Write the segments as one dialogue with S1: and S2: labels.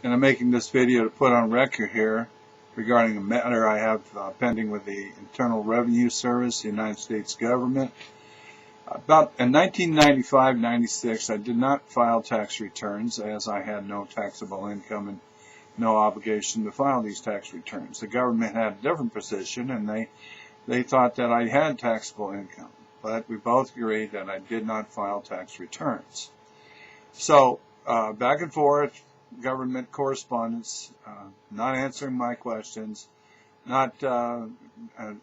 S1: And I'm making this video to put on record here regarding a matter I have pending with the Internal Revenue Service, the United States government. About in 1995-96, I did not file tax returns as I had no taxable income and no obligation to file these tax returns. The government had a different position, and they thought that I had taxable income, but we both agreed that I did not file tax returns. So back and forth, government correspondence, not answering my questions, not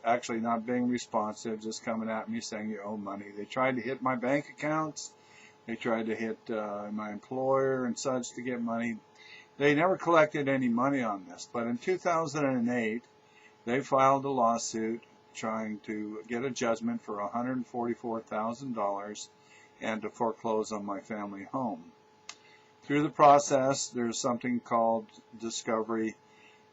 S1: actually not being responsive, just coming at me saying you owe money. They tried to hit my bank accounts. They tried to hit my employer and such to get money. They never collected any money on this, but in 2008, they filed a lawsuit trying to get a judgment for $144,000 and to foreclose on my family home. Through the process, there's something called discovery,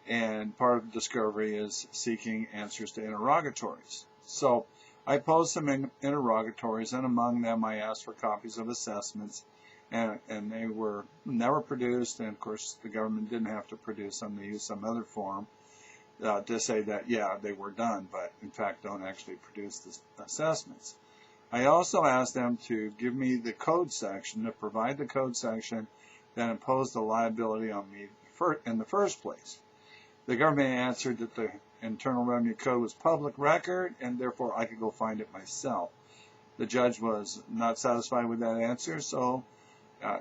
S1: and part of discovery is seeking answers to interrogatories. So I posed some interrogatories, and among them I asked for copies of assessments, and they were never produced, and of course the government didn't have to produce them. They used some other form to say that, yeah, they were done, but in fact don't actually produce the assessments. I also asked them to give me the code section, to provide the code section that imposed the liability on me in the first place. The government answered that the Internal Revenue Code was public record, and therefore I could go find it myself. The judge was not satisfied with that answer, so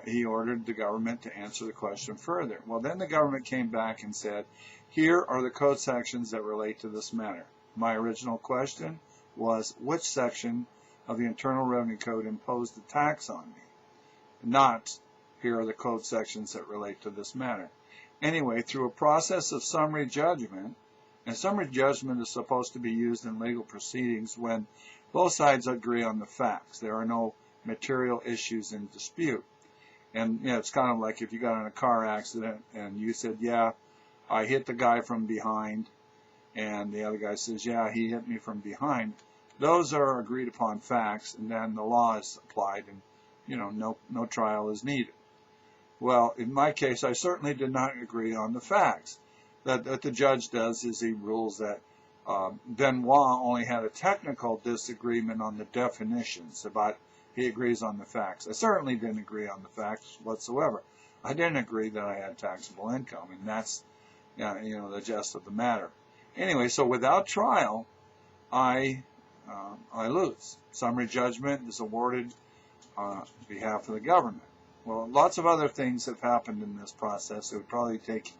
S1: he ordered the government to answer the question further. Well, then the government came back and said, here are the code sections that relate to this matter. My original question was, which section of the Internal Revenue Code imposed the tax on me? Not, here are the code sections that relate to this matter. Anyway, through a process of summary judgment, and summary judgment is supposed to be used in legal proceedings when both sides agree on the facts. There are no material issues in dispute. And you know, it's kind of like if you got in a car accident and you said, yeah, I hit the guy from behind, and the other guy says, yeah, he hit me from behind. Those are agreed upon facts, and then the law is applied, and you know, no trial is needed. Well, in my case, I certainly did not agree on the facts. That the judge does is he rules that Benoit only had a technical disagreement on the definitions, but he agrees on the facts. I certainly didn't agree on the facts whatsoever. I didn't agree that I had taxable income, and that's you know, the gist of the matter. Anyway, so without trial, I lose. Summary judgment is awarded on behalf of the government. Well, lots of other things have happened in this process. It would probably take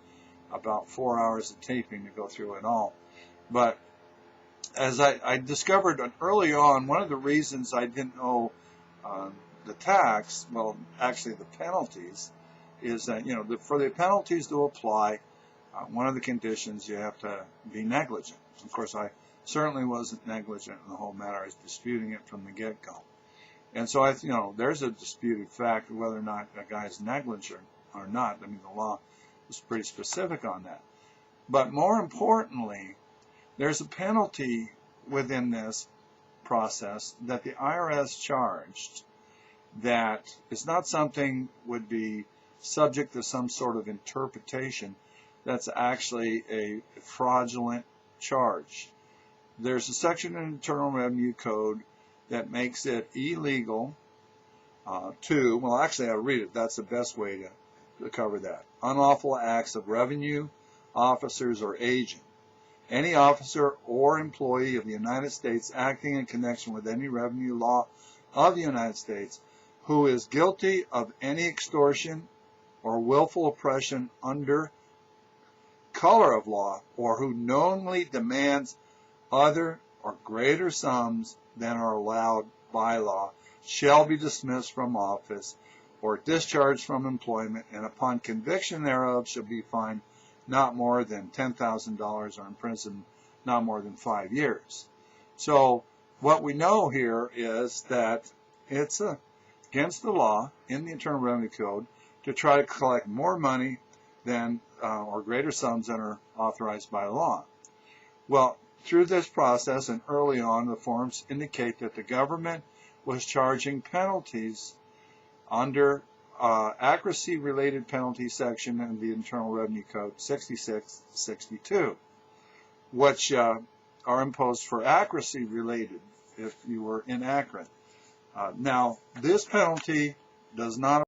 S1: about 4 hours of taping to go through it all. But as I discovered early on, one of the reasons I didn't owe the tax, well, actually the penalties, is that, you know, for the penalties to apply, one of the conditions you have to be negligent. Of course, I certainly wasn't negligent in the whole matter. I was disputing it from the get-go. And so, you know, there's a disputed fact of whether or not a guy is negligent or not. I mean, the law is pretty specific on that. But more importantly, there's a penalty within this process that the IRS charged that is not something would be subject to some sort of interpretation. That's actually a fraudulent charge. There's a section in the Internal Revenue Code that makes it illegal well, actually I'll read it. That's the best way to cover that. Unlawful acts of revenue officers or agent. Any officer or employee of the United States acting in connection with any revenue law of the United States who is guilty of any extortion or willful oppression under color of law, or who knowingly demands other or greater sums than are allowed by law, shall be dismissed from office or discharged from employment, and upon conviction thereof shall be fined not more than $10,000 or imprisoned not more than 5 years. So what we know here is that it's against the law in the Internal Revenue Code to try to collect more money than or greater sums than are authorized by law. Well, through this process and early on, the forms indicate that the government was charging penalties under accuracy-related penalty section in the Internal Revenue Code 6662, which are imposed for accuracy-related if you were inaccurate. Now, this penalty does not